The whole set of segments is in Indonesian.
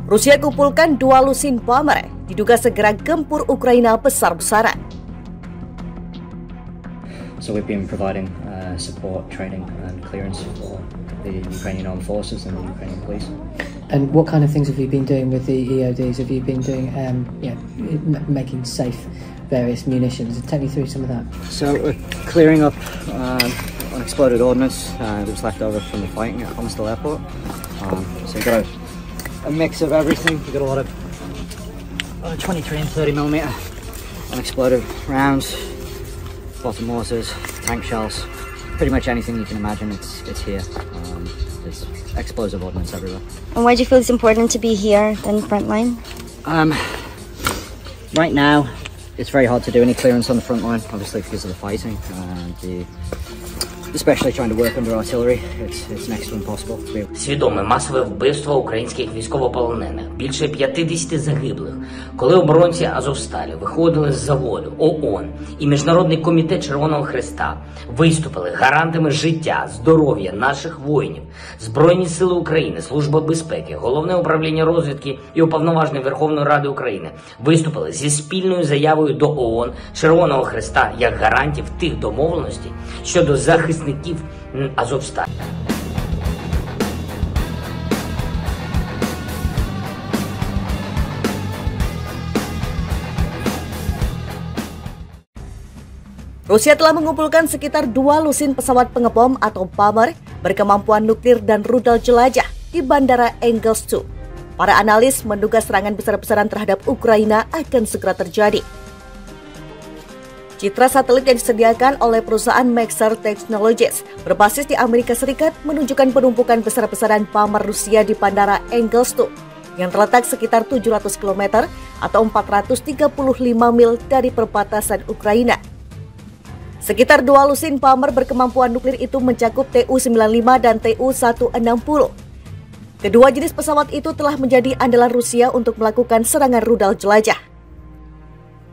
Rusia kumpulkan 2 lusin bomber, diduga segera gempur Ukraina besar-besaran. So we've been providing support, training and clearance for the Ukrainian armed forces and the Ukrainian police. And what kind of things have you been doing with the EODs? Have you been doing, making safe various munitions? Take me through some of that. So we're clearing up unexploded ordnance that was left over from the fighting at Homsdale Airport. So we've got a mix of everything. We've got a lot of 23 and 30 millimeter unexploded rounds, bottom mortars, tank shells, pretty much anything you can imagine. It's here. There's explosive ordnance everywhere. And why do you feel it's important to be here than frontline? Right now, it's very hard to do any clearance on the front line, obviously because of the fighting. Especially trying to work under artillery, it's next to impossible. Свідоме масове вбивство українських військовополонених, більше 50 загиблих. Коли оборонці Азовсталі виходили з заводу, ООН і Міжнародний комітет Червоного Хреста виступили гарантами життя, здоров'я наших воїнів, Збройні сили України, Служба безпеки, Головне управління розвідки і Уповноважений Верховної Ради України виступили зі спільною заявою до ООН, Червоного Хреста як гарантів тих домовленостей щодо захисту Азовсталі. Rusia telah mengumpulkan sekitar 2 lusin pesawat pengebom atau bomber berkemampuan nuklir dan rudal jelajah di Bandara Engels II. Para analis menduga serangan besar-besaran terhadap Ukraina akan segera terjadi. Citra satelit yang disediakan oleh perusahaan Maxar Technologies berbasis di Amerika Serikat menunjukkan penumpukan besar-besaran bomber Rusia di Bandara Engels II yang terletak sekitar 700 km atau 435 mil dari perbatasan Ukraina. Sekitar 2 lusin bomber berkemampuan nuklir itu mencakup Tu-95 dan Tu-160. Kedua jenis pesawat itu telah menjadi andalan Rusia untuk melakukan serangan rudal jelajah.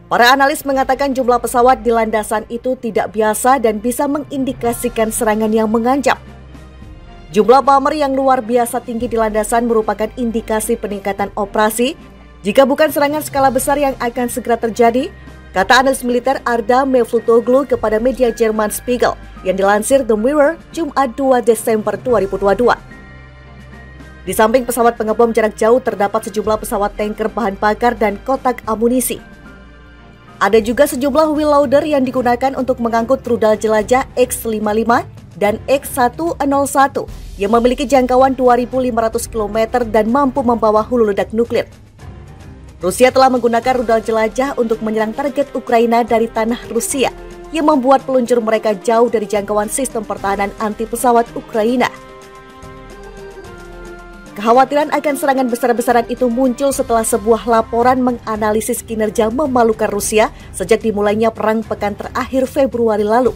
Para analis mengatakan jumlah pesawat di landasan itu tidak biasa dan bisa mengindikasikan serangan yang mengancam. Jumlah bomber yang luar biasa tinggi di landasan merupakan indikasi peningkatan operasi jika bukan serangan skala besar yang akan segera terjadi, kata analis militer Arda Mevlutoglu kepada media Jerman Spiegel yang dilansir The Mirror Jumat 2 Desember 2022. Di samping pesawat pengebom jarak jauh terdapat sejumlah pesawat tanker bahan bakar dan kotak amunisi. Ada juga sejumlah wheel loader yang digunakan untuk mengangkut rudal jelajah X-55 dan X-101 yang memiliki jangkauan 2.500 km dan mampu membawa hulu ledak nuklir. Rusia telah menggunakan rudal jelajah untuk menyerang target Ukraina dari tanah Rusia yang membuat peluncur mereka jauh dari jangkauan sistem pertahanan anti pesawat Ukraina. Kekhawatiran akan serangan besar-besaran itu muncul setelah sebuah laporan menganalisis kinerja memalukan Rusia sejak dimulainya perang pekan terakhir Februari lalu.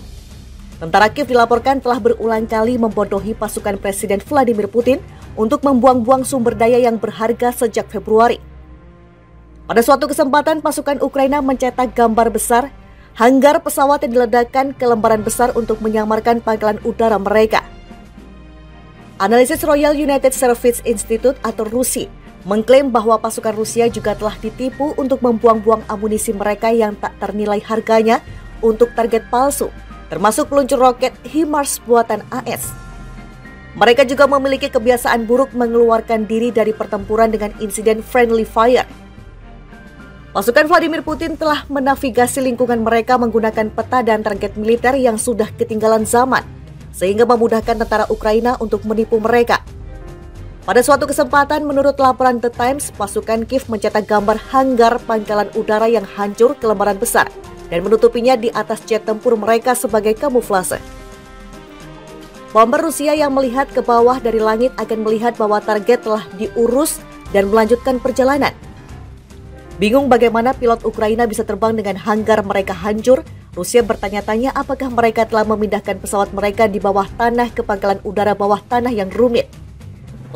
Tentara Kiev dilaporkan telah berulang kali membodohi pasukan Presiden Vladimir Putin untuk membuang-buang sumber daya yang berharga sejak Februari. Pada suatu kesempatan, pasukan Ukraina mencetak gambar besar hanggar pesawat yang diledakkan ke lembaran besar untuk menyamarkan pangkalan udara mereka. Analisis Royal United Service Institute atau RUSI mengklaim bahwa pasukan Rusia juga telah ditipu untuk membuang-buang amunisi mereka yang tak ternilai harganya untuk target palsu, termasuk peluncur roket HIMARS buatan AS. Mereka juga memiliki kebiasaan buruk mengeluarkan diri dari pertempuran dengan insiden friendly fire. Pasukan Vladimir Putin telah menavigasi lingkungan mereka menggunakan peta dan target militer yang sudah ketinggalan zaman, sehingga memudahkan tentara Ukraina untuk menipu mereka. Pada suatu kesempatan, menurut laporan The Times, pasukan Kiev mencetak gambar hanggar pangkalan udara yang hancur ke lembaran besar dan menutupinya di atas jet tempur mereka sebagai kamuflase. Bomber Rusia yang melihat ke bawah dari langit akan melihat bahwa target telah diurus dan melanjutkan perjalanan. Bingung bagaimana pilot Ukraina bisa terbang dengan hanggar mereka hancur, Rusia bertanya-tanya apakah mereka telah memindahkan pesawat mereka di bawah tanah ke pangkalan udara bawah tanah yang rumit.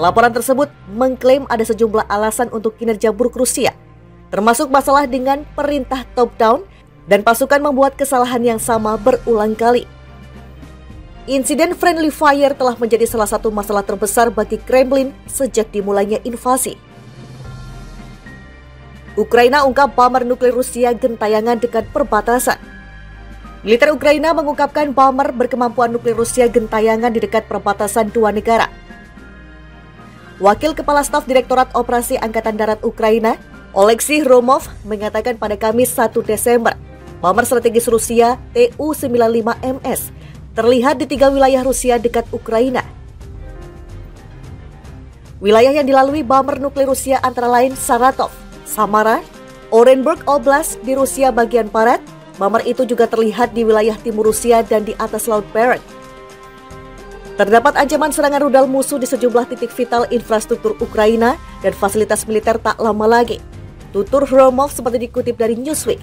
Laporan tersebut mengklaim ada sejumlah alasan untuk kinerja buruk Rusia, termasuk masalah dengan perintah top-down dan pasukan membuat kesalahan yang sama berulang kali. Insiden friendly fire telah menjadi salah satu masalah terbesar bagi Kremlin sejak dimulainya invasi. Ukraina ungkap bomber nuklir Rusia gentayangan dekat perbatasan. Militer Ukraina mengungkapkan bomber berkemampuan nuklir Rusia gentayangan di dekat perbatasan dua negara. Wakil Kepala Staf Direktorat Operasi Angkatan Darat Ukraina, Oleksiy Romov, mengatakan pada Kamis 1 Desember, bomber strategis Rusia Tu-95MS terlihat di 3 wilayah Rusia dekat Ukraina. Wilayah yang dilalui bomber nuklir Rusia antara lain Saratov, Samara, Orenburg Oblast di Rusia bagian barat. Bomber itu juga terlihat di wilayah timur Rusia dan di atas Laut Barents. Terdapat ancaman serangan rudal musuh di sejumlah titik vital infrastruktur Ukraina dan fasilitas militer tak lama lagi, tutur Romov seperti dikutip dari Newsweek.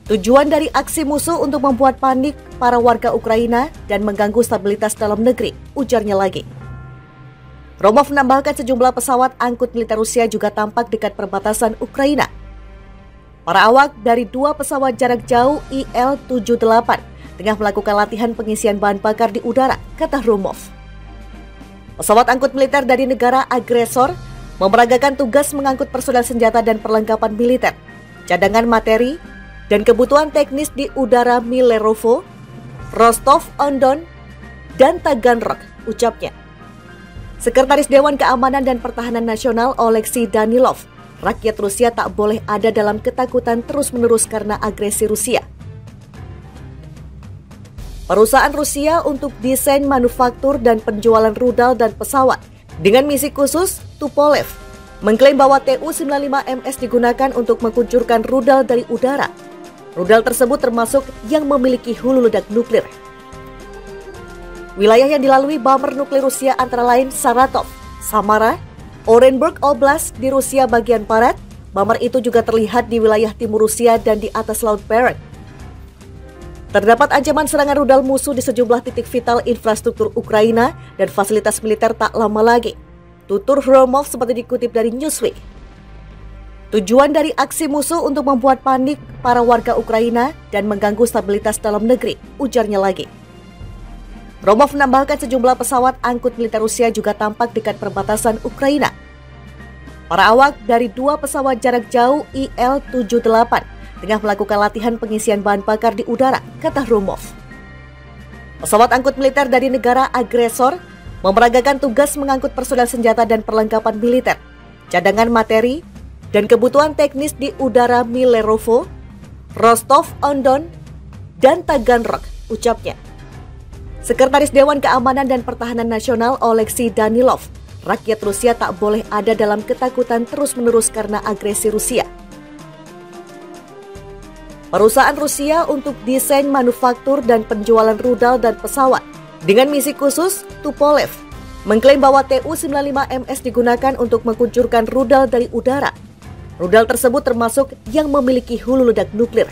Tujuan dari aksi musuh untuk membuat panik para warga Ukraina dan mengganggu stabilitas dalam negeri, ujarnya lagi. Romov menambahkan sejumlah pesawat angkut militer Rusia juga tampak dekat perbatasan Ukraina. Para awak dari 2 pesawat jarak jauh Il-78 tengah melakukan latihan pengisian bahan bakar di udara, kata Romov. Pesawat angkut militer dari negara agresor memeragakan tugas mengangkut personel senjata dan perlengkapan militer, cadangan materi, dan kebutuhan teknis di udara Milerovo, Rostov-on-Don, dan Taganrog, ucapnya. Sekretaris Dewan Keamanan dan Pertahanan Nasional Oleksiy Danilov, rakyat Rusia tak boleh ada dalam ketakutan terus-menerus karena agresi Rusia. Perusahaan Rusia untuk desain, manufaktur, dan penjualan rudal dan pesawat dengan misi khusus, Tupolev, mengklaim bahwa Tu-95MS digunakan untuk mengkuncurkan rudal dari udara. Rudal tersebut termasuk yang memiliki hulu ledak nuklir. Wilayah yang dilalui bomber nuklir Rusia antara lain Saratov, Samara, Orenburg Oblast di Rusia bagian barat. Bomber itu juga terlihat di wilayah timur Rusia dan di atas Laut Barents. Terdapat ancaman serangan rudal musuh di sejumlah titik vital infrastruktur Ukraina dan fasilitas militer tak lama lagi, tutur Romov seperti dikutip dari Newsweek. Tujuan dari aksi musuh untuk membuat panik para warga Ukraina dan mengganggu stabilitas dalam negeri, ujarnya lagi. Romov menambahkan sejumlah pesawat angkut militer Rusia juga tampak dekat perbatasan Ukraina. Para awak dari 2 pesawat jarak jauh Il-78 tengah melakukan latihan pengisian bahan bakar di udara, kata Romov. Pesawat angkut militer dari negara agresor memeragakan tugas mengangkut personel senjata dan perlengkapan militer, cadangan materi, dan kebutuhan teknis di udara Milerovo, Rostov-on-Don, dan Taganrog, ucapnya. Sekretaris Dewan Keamanan dan Pertahanan Nasional Oleksiy Danilov, rakyat Rusia tak boleh ada dalam ketakutan terus-menerus karena agresi Rusia. Perusahaan Rusia untuk desain, manufaktur, dan penjualan rudal dan pesawat dengan misi khusus, Tupolev, mengklaim bahwa Tu-95MS digunakan untuk mengkuncurkan rudal dari udara. Rudal tersebut termasuk yang memiliki hulu ledak nuklir.